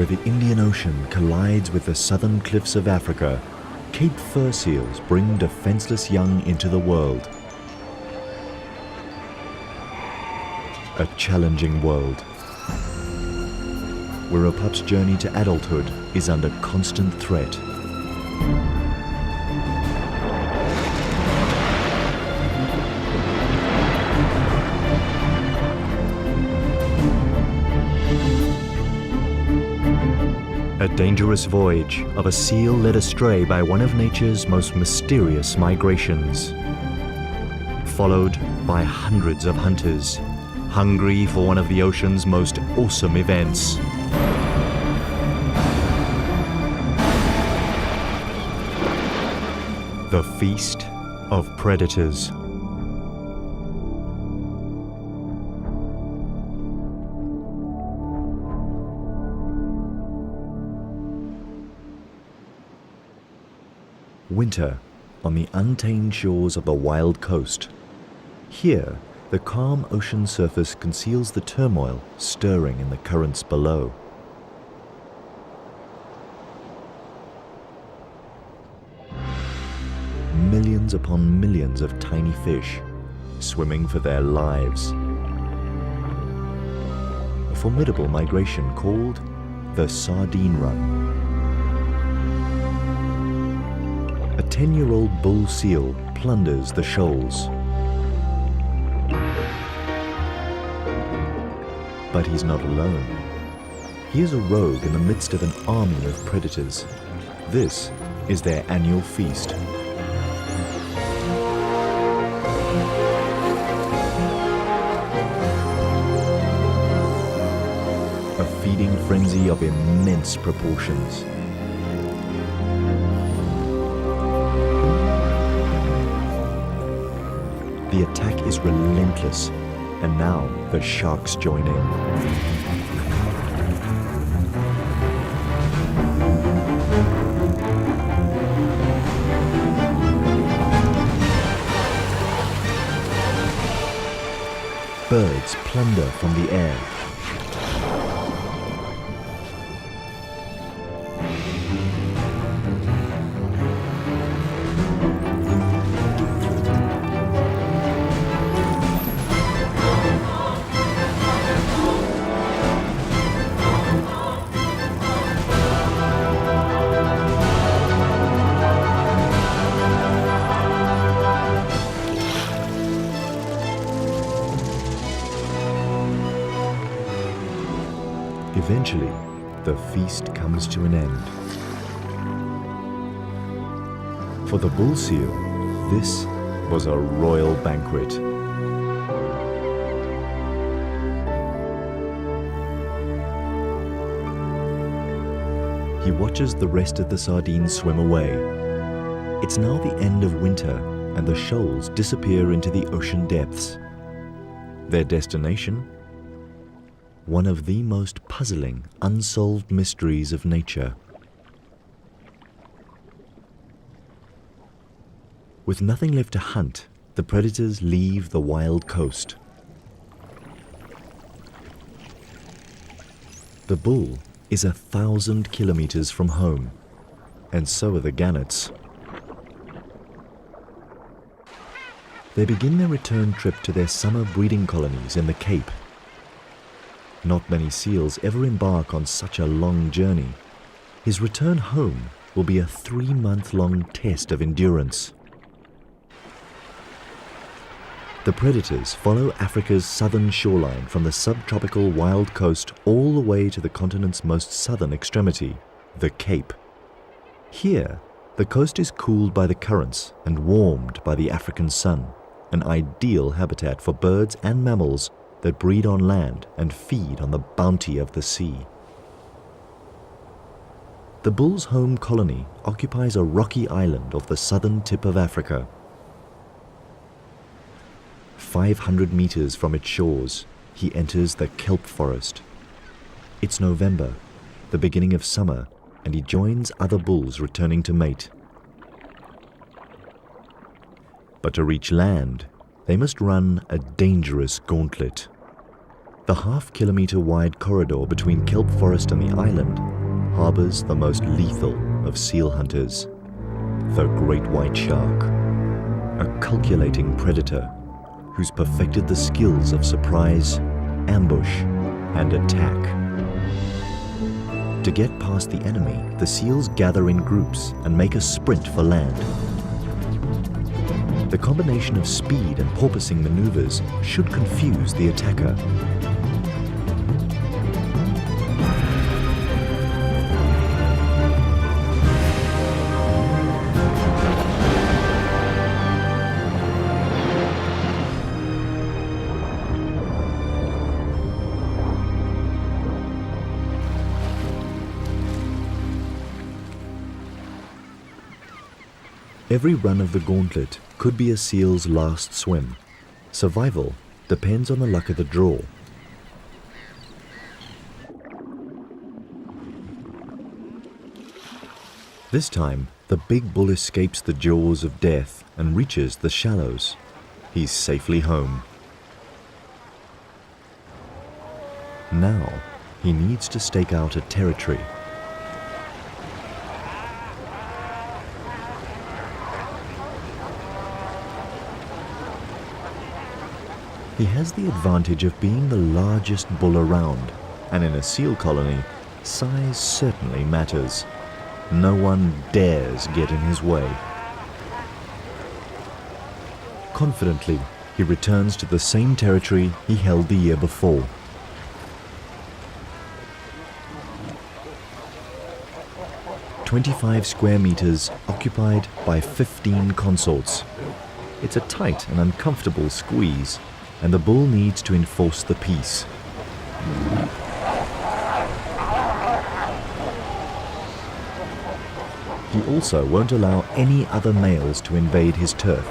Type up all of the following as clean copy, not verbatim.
Where the Indian Ocean collides with the southern cliffs of Africa, Cape fur seals bring defenseless young into the world. A challenging world, where a pup's journey to adulthood is under constant threat. A dangerous voyage of a seal led astray by one of nature's most mysterious migrations. Followed by hundreds of hunters, hungry for one of the ocean's most awesome events. The Feast of Predators. Winter on the untamed shores of the wild coast. Here, the calm ocean surface conceals the turmoil stirring in the currents below. Millions upon millions of tiny fish swimming for their lives. A formidable migration called the Sardine Run. A 10-year-old bull seal plunders the shoals. But he's not alone. He is a rogue in the midst of an army of predators. This is their annual feast. A feeding frenzy of immense proportions. The attack is relentless, and now the sharks join in. Birds plunder from the air. Eventually, the feast comes to an end. For the bull seal, this was a royal banquet. He watches the rest of the sardines swim away. It's now the end of winter, and the shoals disappear into the ocean depths. Their destination? One of the most puzzling, unsolved mysteries of nature. With nothing left to hunt, the predators leave the wild coast. The bull is 1,000 kilometers from home, and so are the gannets. They begin their return trip to their summer breeding colonies in the Cape. Not many seals ever embark on such a long journey. His return home will be a 3-month-long test of endurance. The predators follow Africa's southern shoreline from the subtropical wild coast all the way to the continent's most southern extremity, the Cape. Here, the coast is cooled by the currents and warmed by the African sun, an ideal habitat for birds and mammals that breed on land and feed on the bounty of the sea. The bull's home colony occupies a rocky island off the southern tip of Africa. 500 meters from its shores, he enters the kelp forest. It's November, the beginning of summer, and he joins other bulls returning to mate. But to reach land, they must run a dangerous gauntlet. The half-kilometre wide corridor between kelp forest and the island harbours the most lethal of seal hunters, the great white shark, a calculating predator who's perfected the skills of surprise, ambush, and attack. To get past the enemy, the seals gather in groups and make a sprint for land. The combination of speed and porpoising maneuvers should confuse the attacker. Every run of the gauntlet could be a seal's last swim. Survival depends on the luck of the draw. This time, the big bull escapes the jaws of death and reaches the shallows. He's safely home. Now, he needs to stake out a territory. He has the advantage of being the largest bull around, and in a seal colony, size certainly matters. No one dares get in his way. Confidently, he returns to the same territory he held the year before. "25 square meters occupied by 15 consorts. It's a tight and uncomfortable squeeze, and the bull needs to enforce the peace. He also won't allow any other males to invade his turf.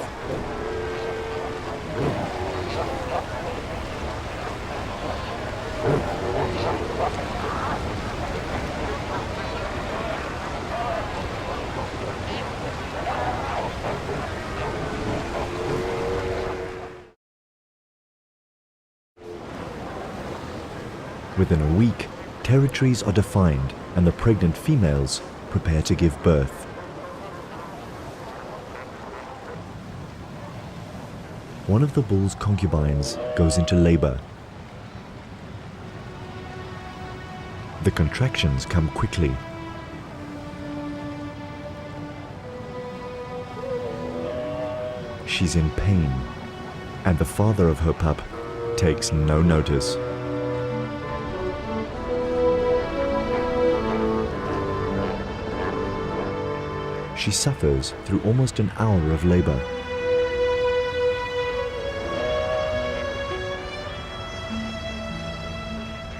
Within a week, territories are defined and the pregnant females prepare to give birth. One of the bull's concubines goes into labor. The contractions come quickly. She's in pain, and the father of her pup takes no notice. She suffers through almost an hour of labor.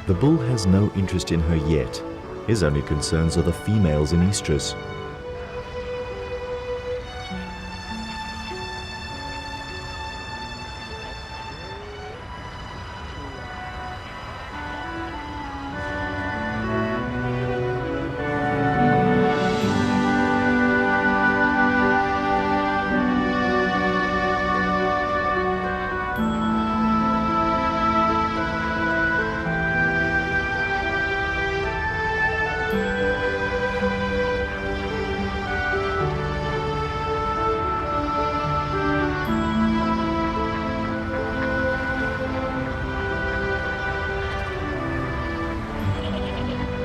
The bull has no interest in her yet. His only concerns are the females in estrus.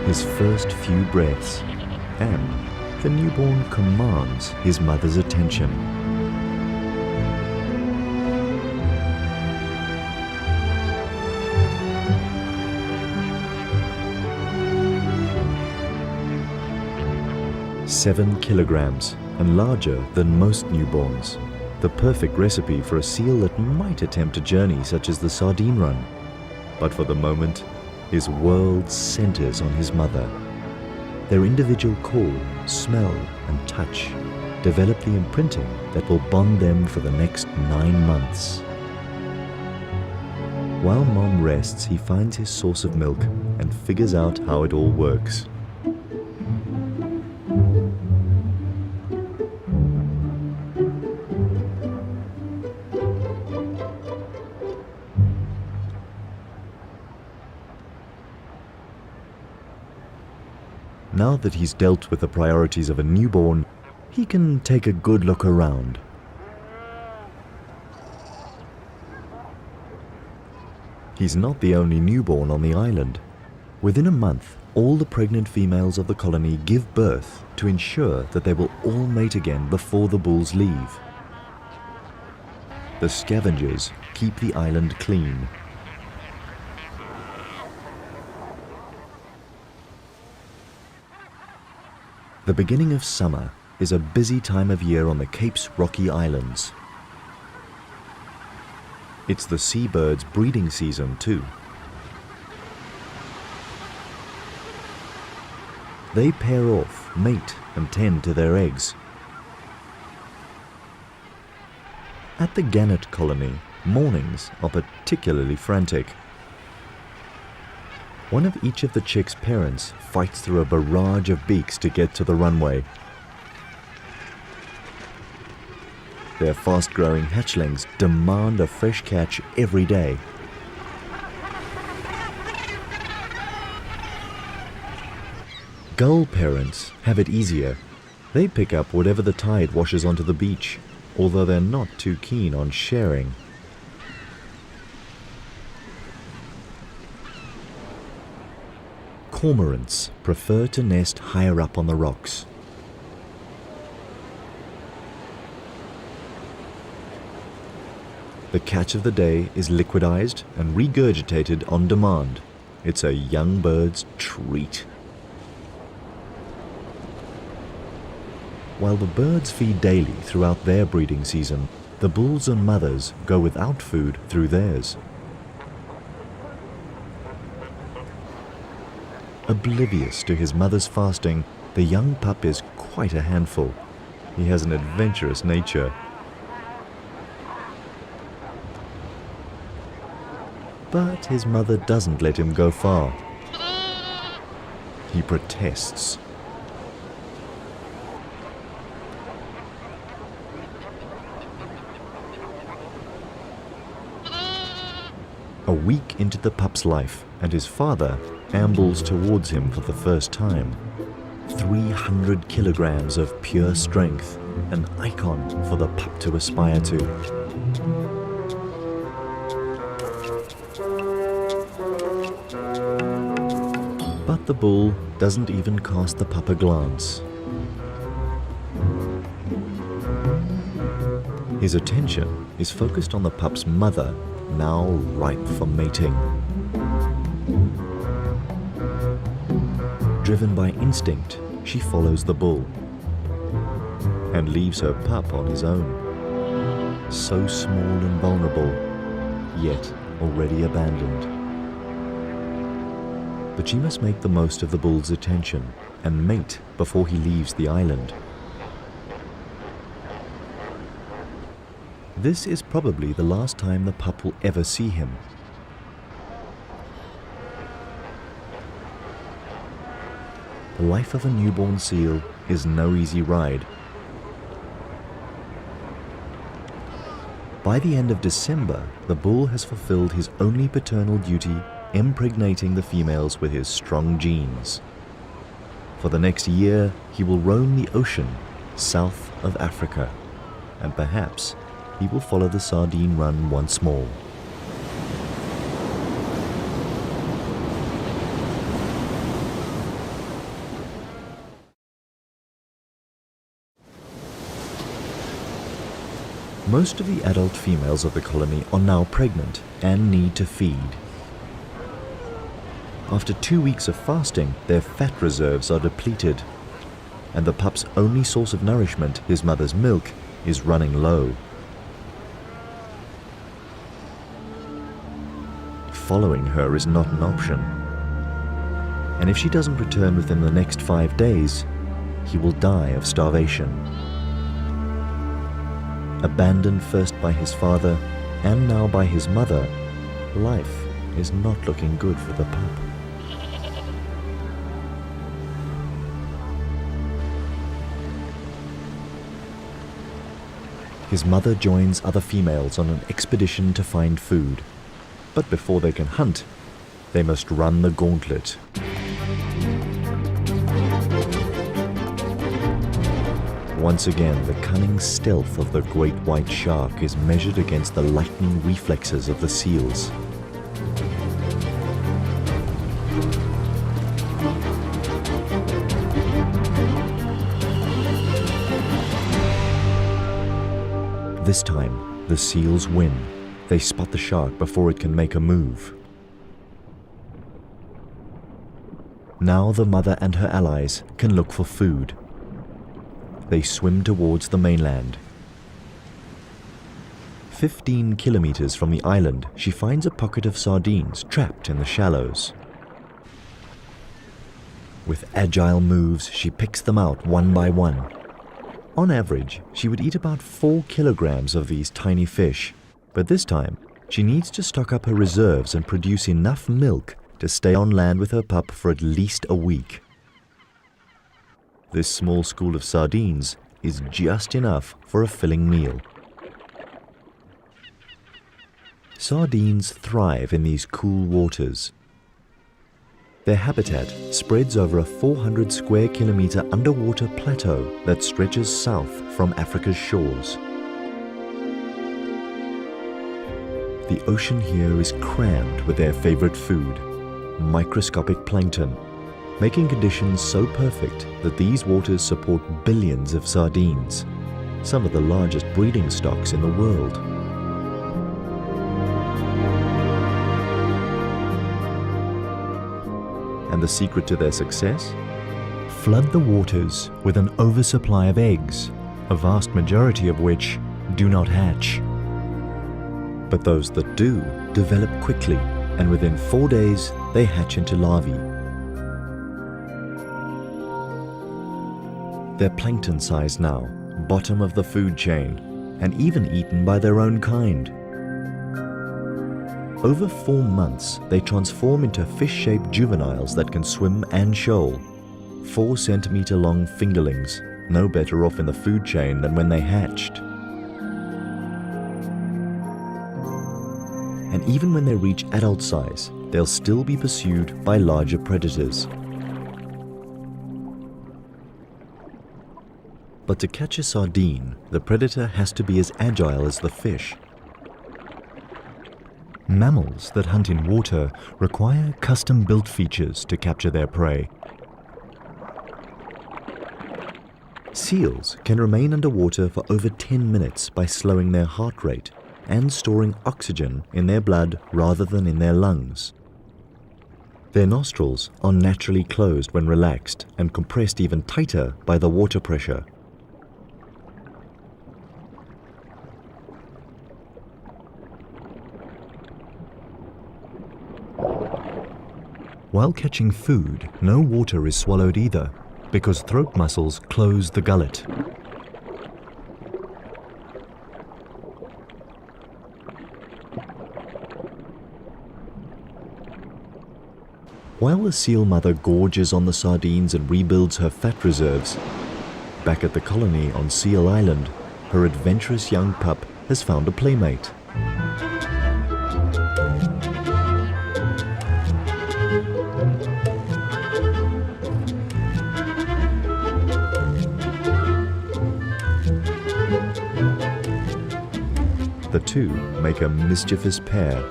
His first few breaths, and the newborn commands his mother's attention. "7 kilograms and larger than most newborns. The perfect recipe for a seal that might attempt a journey such as the sardine run. But for the moment, his world centers on his mother. Their individual call, smell, and touch develop the imprinting that will bond them for the next 9 months. While Mom rests, he finds his source of milk and figures out how it all works. Now that he's dealt with the priorities of a newborn, he can take a good look around. He's not the only newborn on the island. Within a month, all the pregnant females of the colony give birth to ensure that they will all mate again before the bulls leave. The scavengers keep the island clean. The beginning of summer is a busy time of year on the Cape's rocky islands. It's the seabirds' breeding season too. They pair off, mate, and tend to their eggs. At the granite colony, mornings are particularly frantic. One of each of the chicks' parents fights through a barrage of beaks to get to the runway. Their fast-growing hatchlings demand a fresh catch every day. Gull parents have it easier. They pick up whatever the tide washes onto the beach, although they're not too keen on sharing. Cormorants prefer to nest higher up on the rocks. The catch of the day is liquidized and regurgitated on demand. It's a young bird's treat. While the birds feed daily throughout their breeding season, the bulls and mothers go without food through theirs. Oblivious to his mother's fasting, the young pup is quite a handful. He has an adventurous nature. But his mother doesn't let him go far. He protests. A week into the pup's life, and his father ambles towards him for the first time. 300 kilograms of pure strength, an icon for the pup to aspire to. But the bull doesn't even cast the pup a glance. His attention is focused on the pup's mother, now ripe for mating. Driven by instinct, she follows the bull and leaves her pup on his own. So small and vulnerable, yet already abandoned. But she must make the most of the bull's attention and mate before he leaves the island. This is probably the last time the pup will ever see him. The life of a newborn seal is no easy ride. By the end of December, the bull has fulfilled his only paternal duty, impregnating the females with his strong genes. For the next year, he will roam the ocean south of Africa, and perhaps he will follow the sardine run once more. Most of the adult females of the colony are now pregnant and need to feed. After 2 weeks of fasting, their fat reserves are depleted, and the pup's only source of nourishment, his mother's milk, is running low. Following her is not an option, and if she doesn't return within the next 5 days, he will die of starvation. Abandoned first by his father and now by his mother, life is not looking good for the pup. His mother joins other females on an expedition to find food, but before they can hunt, they must run the gauntlet. Once again, the cunning stealth of the great white shark is measured against the lightning reflexes of the seals. This time, the seals win. They spot the shark before it can make a move. Now the mother and her allies can look for food. They swim towards the mainland. 15 kilometers from the island, she finds a pocket of sardines trapped in the shallows. With agile moves, she picks them out one by one. On average, she would eat about 4 kilograms of these tiny fish, but this time, she needs to stock up her reserves and produce enough milk to stay on land with her pup for at least a week. This small school of sardines is just enough for a filling meal. Sardines thrive in these cool waters. Their habitat spreads over a 400 square kilometer underwater plateau that stretches south from Africa's shores. The ocean here is crammed with their favorite food, microscopic plankton, making conditions so perfect that these waters support billions of sardines, some of the largest breeding stocks in the world. And the secret to their success? Flood the waters with an oversupply of eggs, a vast majority of which do not hatch. But those that do develop quickly, and within 4 days they hatch into larvae. They're plankton size now, bottom of the food chain, and even eaten by their own kind. Over 4 months, they transform into fish-shaped juveniles that can swim and shoal. 4 centimeter long fingerlings, no better off in the food chain than when they hatched. And even when they reach adult size, they'll still be pursued by larger predators. But to catch a sardine, the predator has to be as agile as the fish. Mammals that hunt in water require custom-built features to capture their prey. Seals can remain underwater for over 10 minutes by slowing their heart rate and storing oxygen in their blood rather than in their lungs. Their nostrils are naturally closed when relaxed and compressed even tighter by the water pressure. While catching food, no water is swallowed either, because throat muscles close the gullet. While the seal mother gorges on the sardines and rebuilds her fat reserves, back at the colony on Seal Island, her adventurous young pup has found a playmate. The two make a mischievous pair,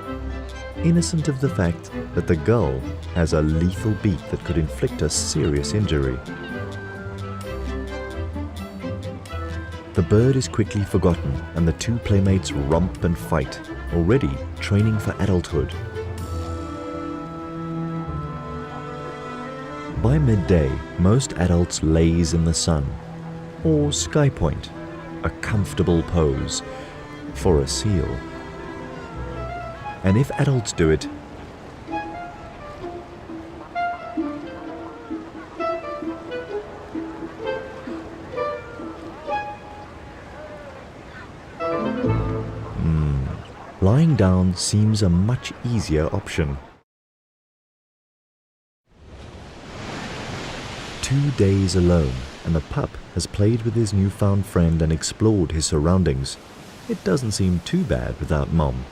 innocent of the fact that the gull has a lethal beak that could inflict a serious injury. The bird is quickly forgotten and the two playmates romp and fight, already training for adulthood. By midday, most adults laze in the sun, or sky point, a comfortable pose for a seal. And if adults do it, lying down seems a much easier option. 2 days alone, and the pup has played with his newfound friend and explored his surroundings. It doesn't seem too bad without Mom.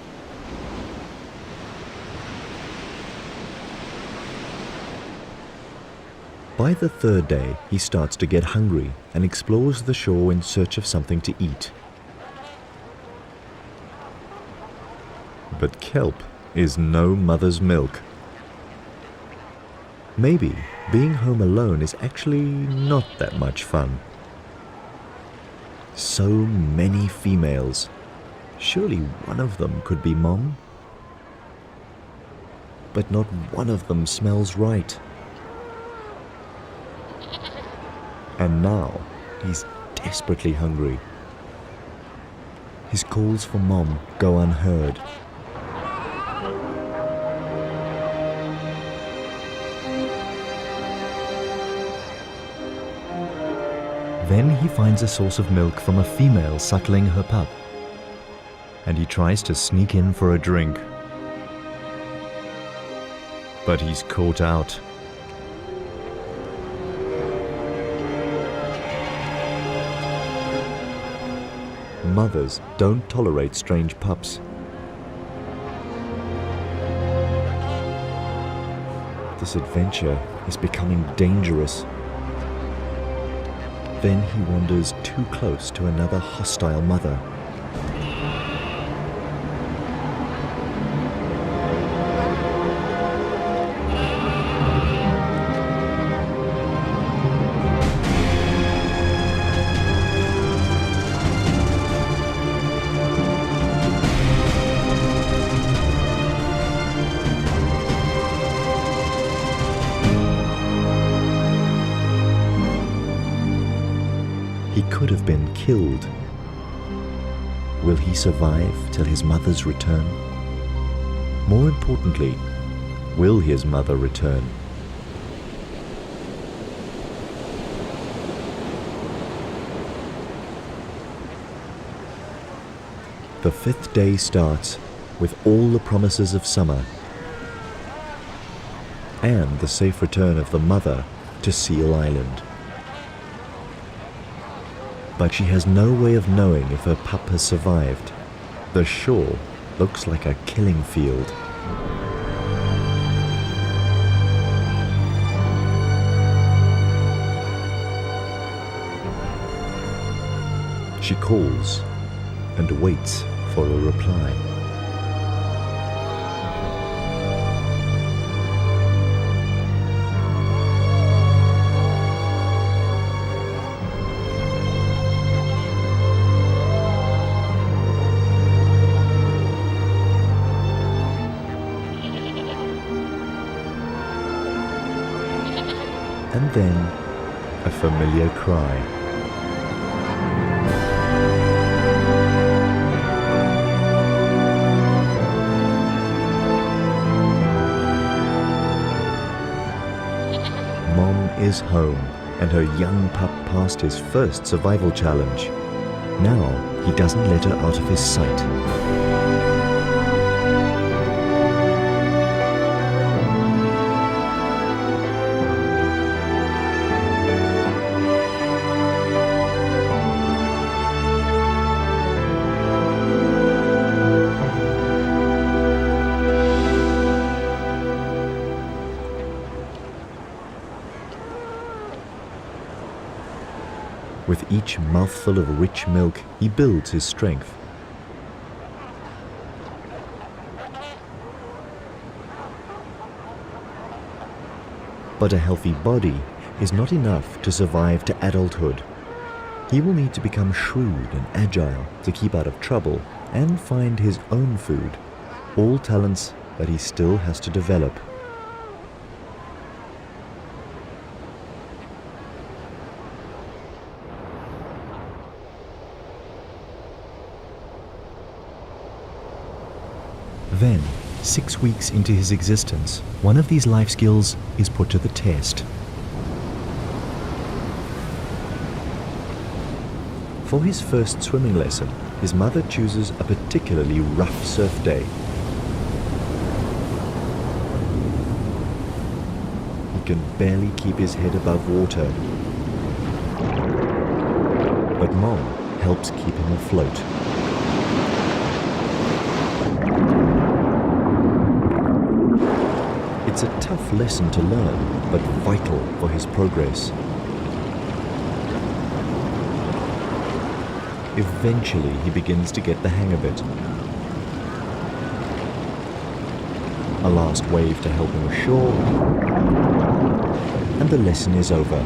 By the third day, he starts to get hungry and explores the shore in search of something to eat. But kelp is no mother's milk. Maybe being home alone is actually not that much fun. So many females. Surely one of them could be Mom? But not one of them smells right. And now he's desperately hungry. His calls for Mom go unheard. Then he finds a source of milk from a female suckling her pup, and he tries to sneak in for a drink. But he's caught out. Mothers don't tolerate strange pups. This adventure is becoming dangerous. Then he wanders too close to another hostile mother. He could have been killed. Will he survive till his mother's return? More importantly, will his mother return? The fifth day starts with all the promises of summer and the safe return of the mother to Seal Island. But she has no way of knowing if her pup has survived. The shore looks like a killing field. She calls and waits for a reply. And then a familiar cry. Mom is home, and her young pup passed his first survival challenge. Now he doesn't let her out of his sight. With each mouthful of rich milk, he builds his strength. But a healthy body is not enough to survive to adulthood. He will need to become shrewd and agile to keep out of trouble and find his own food, all talents that he still has to develop. Then, 6 weeks into his existence, one of these life skills is put to the test. For his first swimming lesson, his mother chooses a particularly rough surf day. He can barely keep his head above water, but Mom helps keep him afloat. It's a tough lesson to learn, but vital for his progress. Eventually, he begins to get the hang of it. A last wave to help him ashore, and the lesson is over.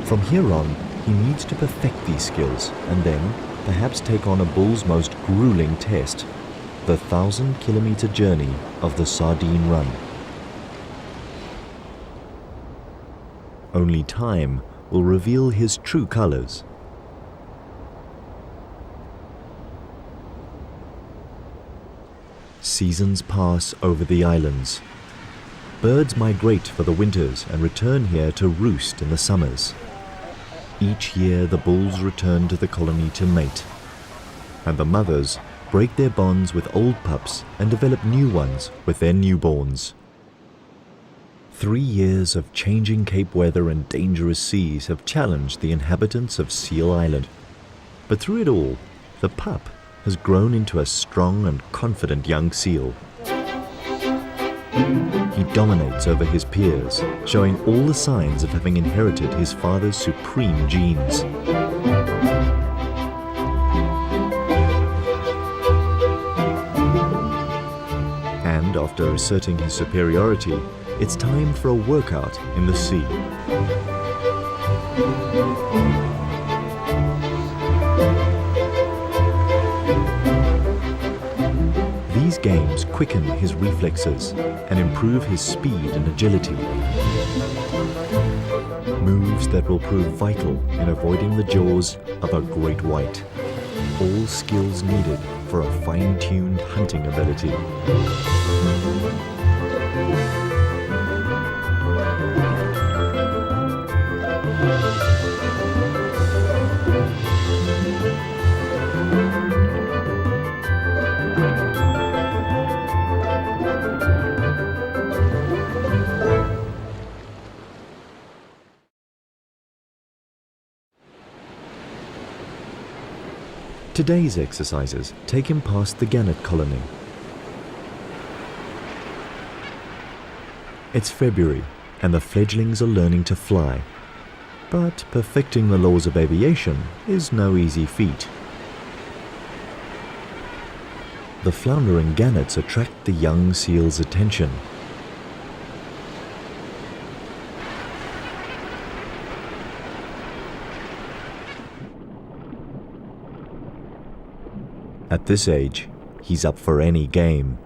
From here on, he needs to perfect these skills and then perhaps take on a bull's most grueling test, the 1,000-kilometre journey of the Sardine Run. Only time will reveal his true colours. Seasons pass over the islands. Birds migrate for the winters and return here to roost in the summers. Each year the bulls return to the colony to mate, and the mothers break their bonds with old pups and develop new ones with their newborns. 3 years of changing Cape weather and dangerous seas have challenged the inhabitants of Seal Island. But through it all, the pup has grown into a strong and confident young seal. He dominates over his peers, showing all the signs of having inherited his father's supreme genes. And after asserting his superiority, it's time for a workout in the sea. These games quicken his reflexes and improve his speed and agility. Moves that will prove vital in avoiding the jaws of a great white. All skills needed for a fine-tuned hunting ability. Today's exercises take him past the gannet colony. It's February and the fledglings are learning to fly. But perfecting the laws of aviation is no easy feat. The floundering gannets attract the young seal's attention. At this age, he's up for any game.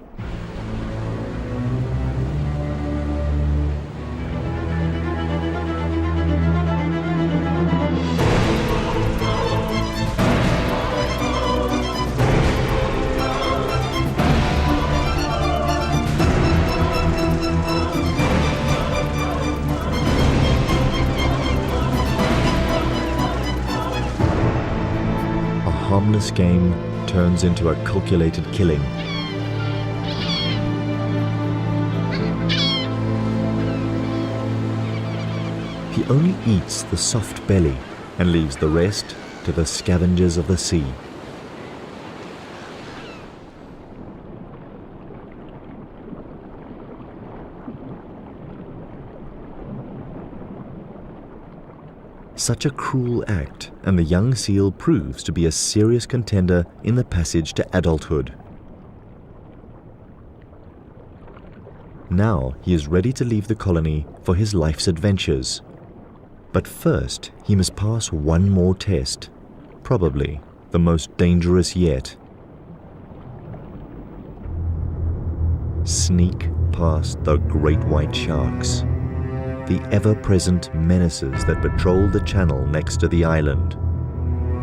A harmless game turns into a calculated killing. He only eats the soft belly and leaves the rest to the scavengers of the sea. Such a cruel act, and the young seal proves to be a serious contender in the passage to adulthood. Now he is ready to leave the colony for his life's adventures. But first, he must pass one more test, probably the most dangerous yet. Sneak past the great white sharks, the ever-present menaces that patrol the channel next to the island.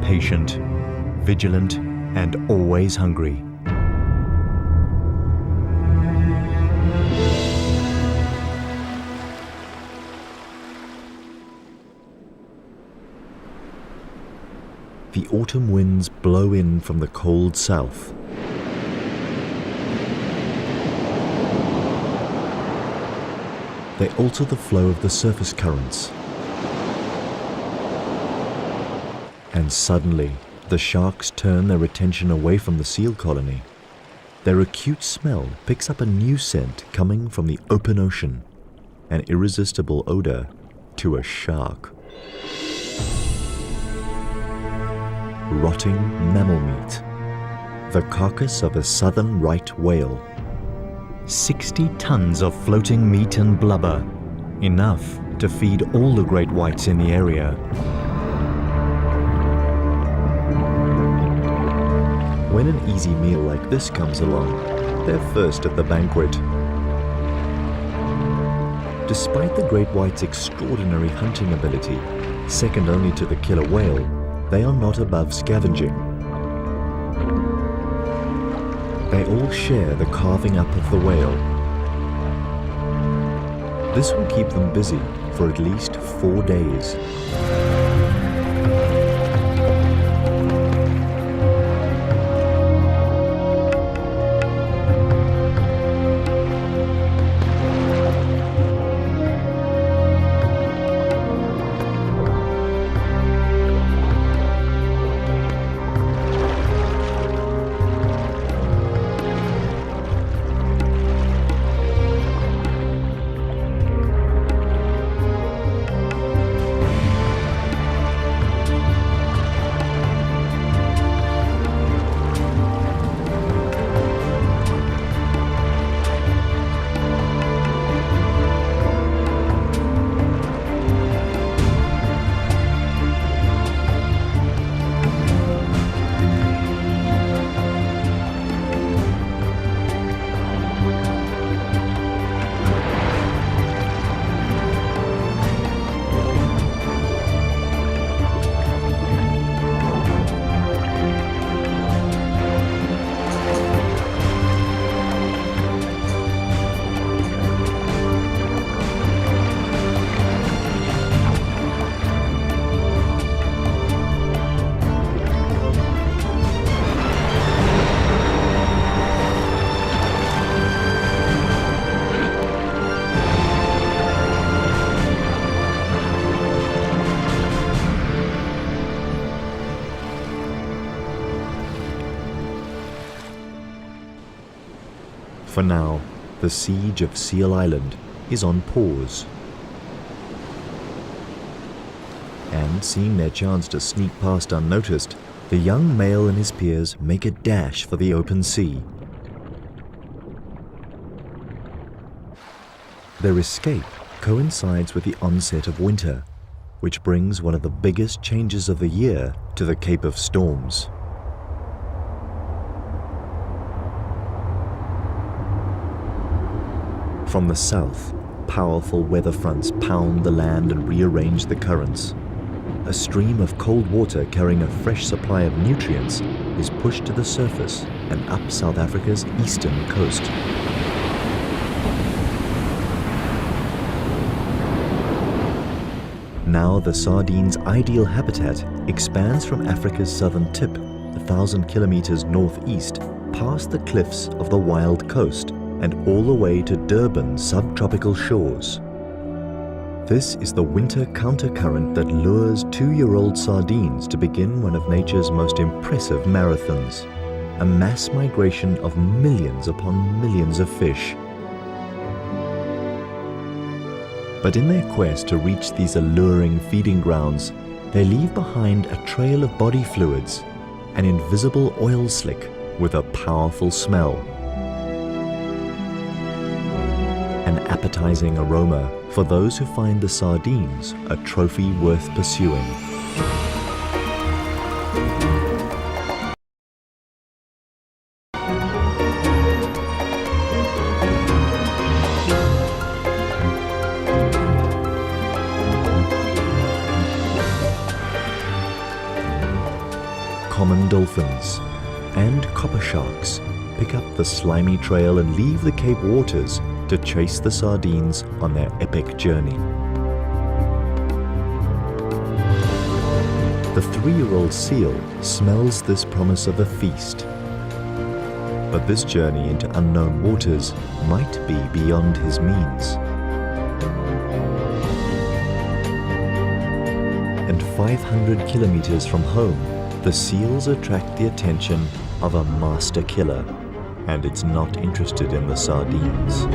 Patient, vigilant, and always hungry. The autumn winds blow in from the cold south. They alter the flow of the surface currents. And suddenly, the sharks turn their attention away from the seal colony. Their acute smell picks up a new scent coming from the open ocean, an irresistible odor to a shark. Rotting mammal meat, the carcass of a southern right whale. 60 tons of floating meat and blubber, enough to feed all the great whites in the area. When an easy meal like this comes along, they're first at the banquet. Despite the great white's extraordinary hunting ability, second only to the killer whale, they are not above scavenging. They all share the carving up of the whale. This will keep them busy for at least 4 days. For now, the siege of Seal Island is on pause. And seeing their chance to sneak past unnoticed, the young male and his peers make a dash for the open sea. Their escape coincides with the onset of winter, which brings one of the biggest changes of the year to the Cape of Storms. From the south, powerful weather fronts pound the land and rearrange the currents. A stream of cold water carrying a fresh supply of nutrients is pushed to the surface and up South Africa's eastern coast. Now the sardine's ideal habitat expands from Africa's southern tip, 1,000 kilometers northeast, past the cliffs of the wild coast and all the way to Durban's subtropical shores. This is the winter countercurrent that lures 2-year-old sardines to begin one of nature's most impressive marathons, a mass migration of millions upon millions of fish. But in their quest to reach these alluring feeding grounds, they leave behind a trail of body fluids, an invisible oil slick with a powerful smell. An appetizing aroma for those who find the sardines a trophy worth pursuing. Common dolphins and copper sharks pick up the slimy trail and leave the Cape waters to chase the sardines on their epic journey. The 3-year-old seal smells this promise of a feast. But this journey into unknown waters might be beyond his means. And 500 kilometers from home, the seals attract the attention of a master killer, and it's not interested in the sardines.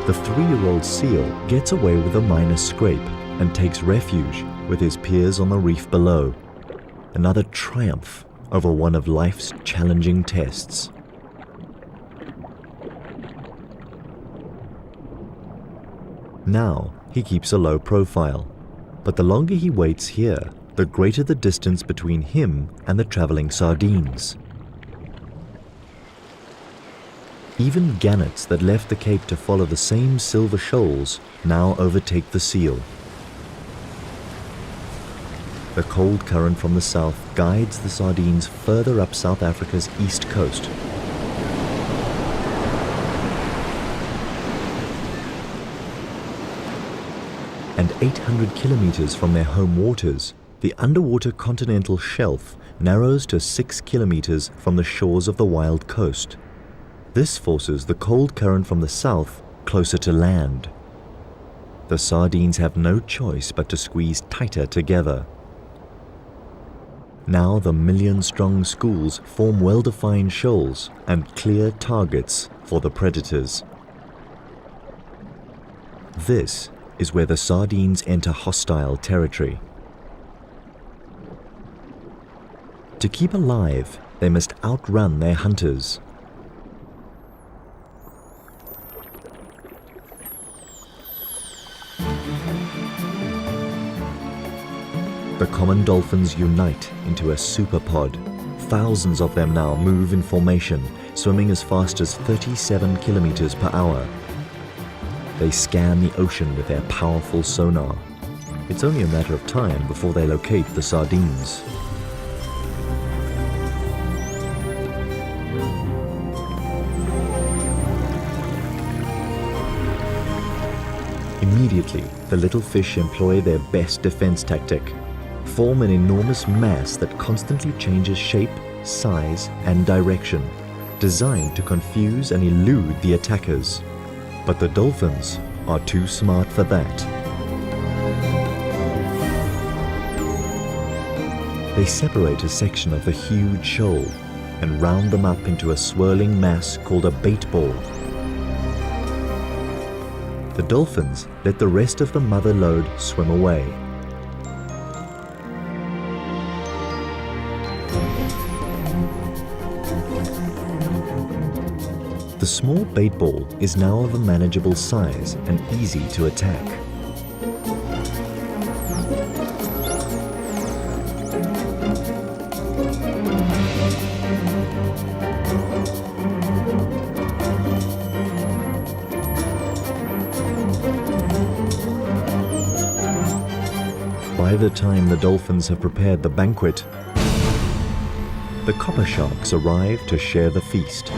The 3-year-old seal gets away with a minor scrape and takes refuge with his peers on the reef below. Another triumph over one of life's challenging tests. Now he keeps a low profile, but the longer he waits here, the greater the distance between him and the traveling sardines. Even gannets that left the Cape to follow the same silver shoals now overtake the seal. The cold current from the south guides the sardines further up South Africa's east coast. And 800 kilometers from their home waters, the underwater continental shelf narrows to 6 kilometers from the shores of the wild coast. This forces the cold current from the south closer to land. The sardines have no choice but to squeeze tighter together. Now the million-strong schools form well-defined shoals and clear targets for the predators. This is where the sardines enter hostile territory. To keep alive, they must outrun their hunters. The common dolphins unite into a superpod. Thousands of them now move in formation, swimming as fast as 37 kilometers per hour. They scan the ocean with their powerful sonar. It's only a matter of time before they locate the sardines. Immediately, the little fish employ their best defense tactic. Form an enormous mass that constantly changes shape, size, and direction, designed to confuse and elude the attackers. But the dolphins are too smart for that. They separate a section of the huge shoal and round them up into a swirling mass called a bait ball. The dolphins let the rest of the mother load swim away. The small bait ball is now of a manageable size and easy to attack. By the time the dolphins have prepared the banquet, the copper sharks arrive to share the feast.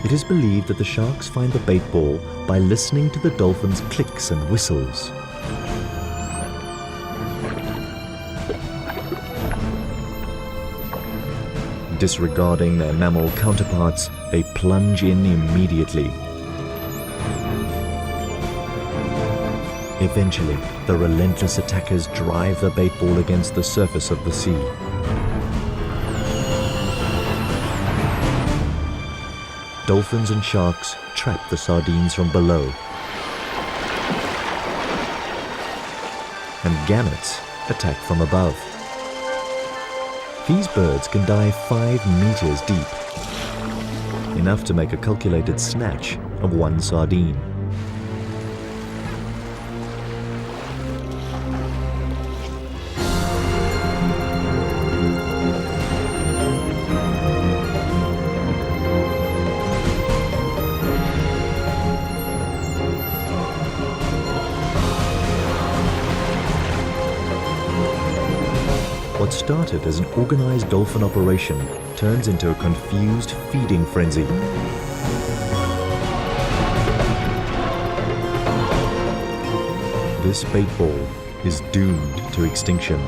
It is believed that the sharks find the bait ball by listening to the dolphins' clicks and whistles. Disregarding their mammal counterparts, they plunge in immediately. Eventually, the relentless attackers drive the bait ball against the surface of the sea. Dolphins and sharks trap the sardines from below, and gannets attack from above. These birds can dive 5 meters deep, enough to make a calculated snatch of one sardine. What started as an organized dolphin operation turns into a confused feeding frenzy. This bait ball is doomed to extinction.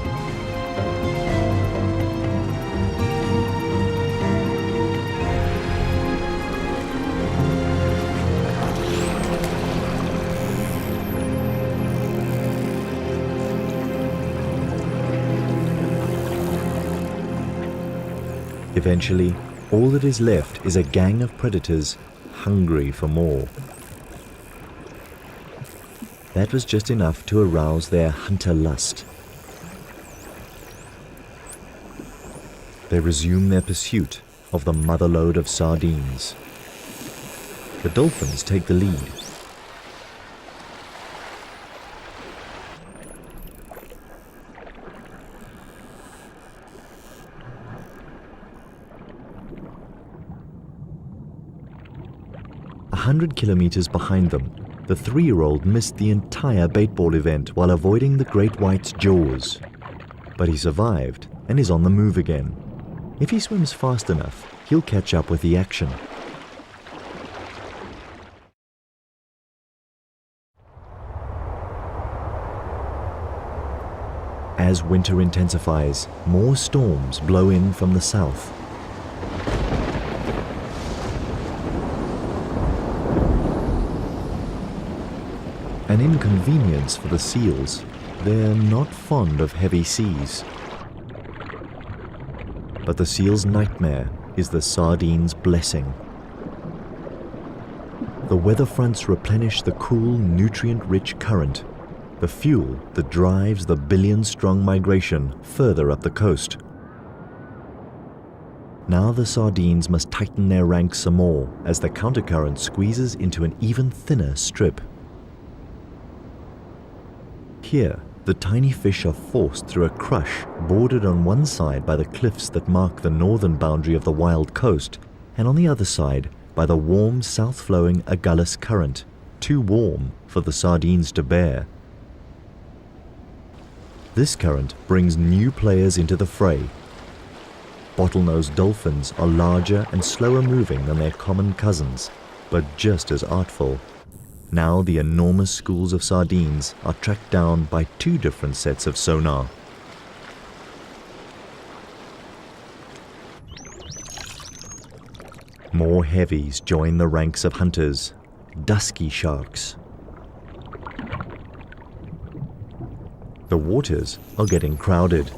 Eventually, all that is left is a gang of predators hungry for more. That was just enough to arouse their hunter lust. They resume their pursuit of the motherlode of sardines. The dolphins take the lead. A 100 kilometers behind them, the 3-year-old missed the entire baitball event while avoiding the great white's jaws. But he survived and is on the move again. If he swims fast enough, he'll catch up with the action. As winter intensifies, more storms blow in from the south. An inconvenience for the seals. They're not fond of heavy seas. But the seal's nightmare is the sardine's blessing. The weather fronts replenish the cool, nutrient-rich current, the fuel that drives the billion-strong migration further up the coast. Now the sardines must tighten their ranks some more as the countercurrent squeezes into an even thinner strip. Here, the tiny fish are forced through a crush bordered on one side by the cliffs that mark the northern boundary of the wild coast, and on the other side by the warm south-flowing Agulhas current, too warm for the sardines to bear. This current brings new players into the fray. Bottlenose dolphins are larger and slower moving than their common cousins, but just as artful. Now the enormous schools of sardines are tracked down by 2 different sets of sonar. More heavies join the ranks of hunters, dusky sharks. The waters are getting crowded.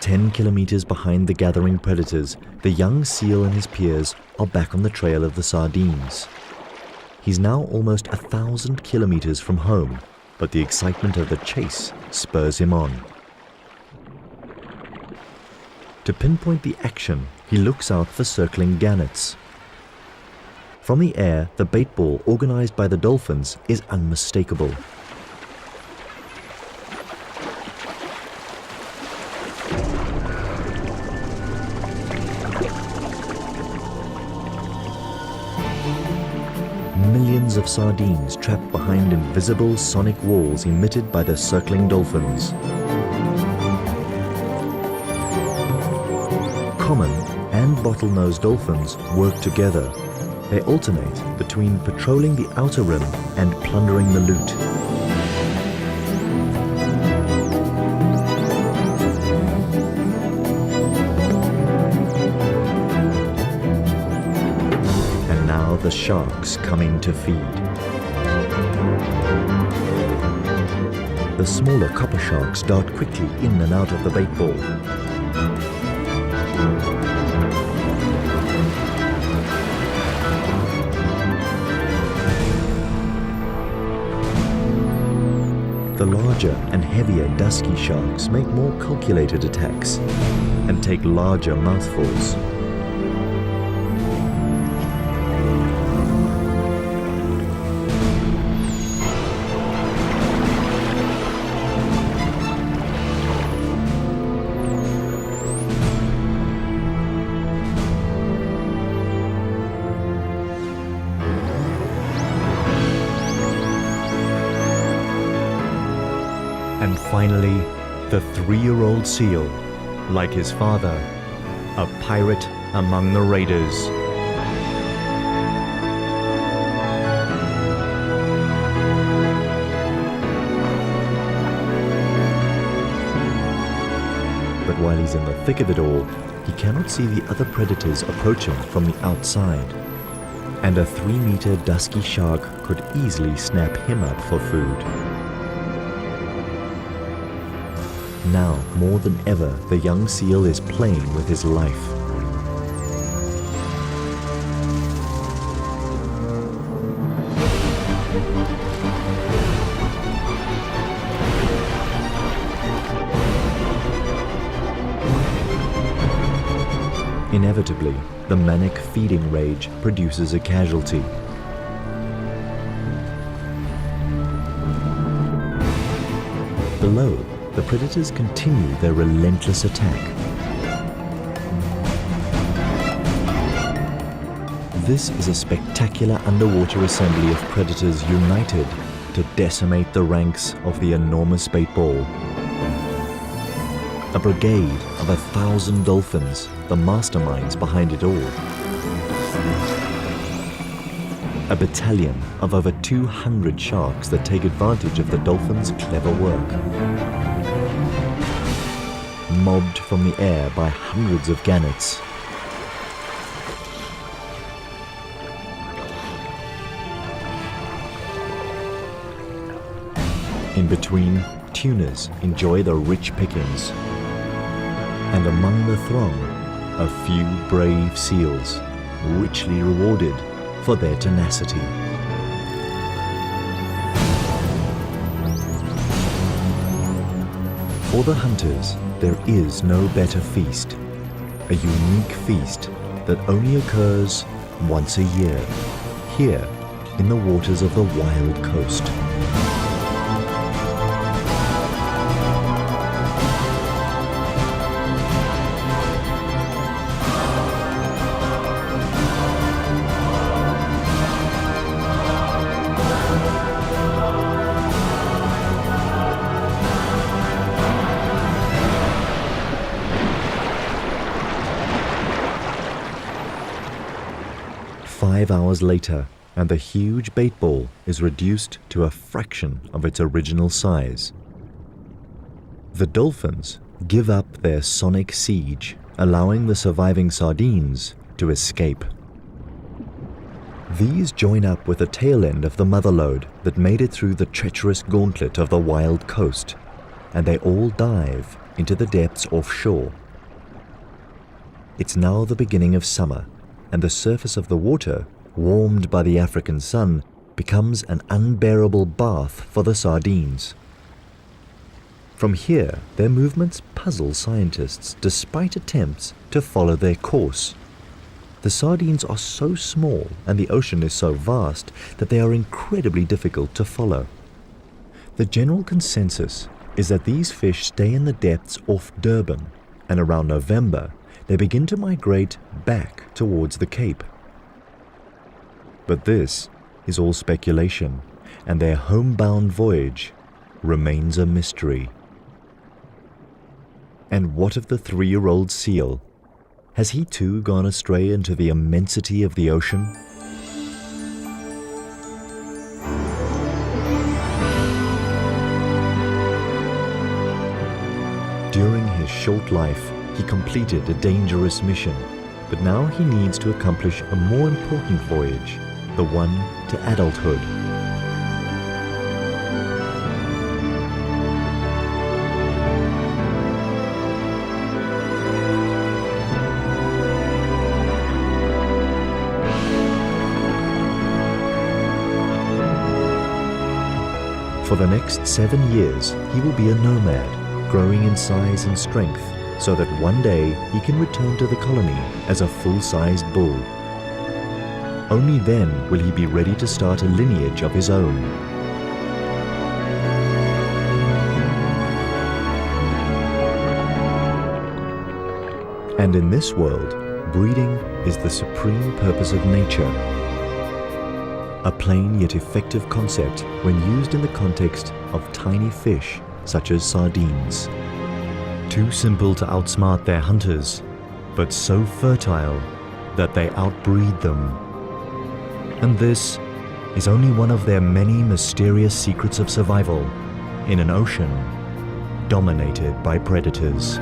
"10 kilometers behind the gathering predators, the young seal and his peers are back on the trail of the sardines. He's now almost 1,000 kilometers from home, but the excitement of the chase spurs him on. To pinpoint the action, he looks out for circling gannets. From the air, the bait ball organized by the dolphins is unmistakable. Millions of sardines trapped behind invisible sonic walls emitted by the circling dolphins. Common and bottlenose dolphins work together. They alternate between patrolling the outer rim and plundering the loot. The sharks come in to feed. The smaller copper sharks dart quickly in and out of the bait ball. The larger and heavier dusky sharks make more calculated attacks and take larger mouthfuls. And finally, the 3-year-old seal, like his father, a pirate among the raiders. But while he's in the thick of it all, he cannot see the other predators approaching from the outside. And a 3-meter dusky shark could easily snap him up for food. Now, more than ever, the young seal is playing with his life. Inevitably, the manic feeding rage produces a casualty. Below, the predators continue their relentless attack. This is a spectacular underwater assembly of predators united to decimate the ranks of the enormous bait ball. A brigade of 1,000 dolphins, the masterminds behind it all. A battalion of over 200 sharks that take advantage of the dolphins' clever work. Mobbed from the air by hundreds of gannets. In between, tunas enjoy the rich pickings. And among the throng, a few brave seals, richly rewarded for their tenacity. For the hunters, there is no better feast, a unique feast that only occurs once a year, here in the waters of the wild coast. Five hours later, and the huge bait ball is reduced to a fraction of its original size. The dolphins give up their sonic siege, allowing the surviving sardines to escape. These join up with the tail end of the mother load that made it through the treacherous gauntlet of the wild coast, and they all dive into the depths offshore. It's now the beginning of summer, and the surface of the water, warmed by the African sun, becomes an unbearable bath for the sardines. From here, their movements puzzle scientists despite attempts to follow their course. The sardines are so small and the ocean is so vast that they are incredibly difficult to follow. The general consensus is that these fish stay in the depths off Durban, and around November, they begin to migrate back towards the Cape. But this is all speculation, and their homebound voyage remains a mystery. And what of the 3-year-old seal? Has he too gone astray into the immensity of the ocean? During his short life, he completed a dangerous mission, but now he needs to accomplish a more important voyage, the one to adulthood. For the next 7 years, he will be a nomad, growing in size and strength, so that one day he can return to the colony as a full-sized bull. Only then will he be ready to start a lineage of his own. And in this world, breeding is the supreme purpose of nature. A plain yet effective concept when used in the context of tiny fish such as sardines. Too simple to outsmart their hunters, but so fertile that they outbreed them. And this is only one of their many mysterious secrets of survival in an ocean dominated by predators.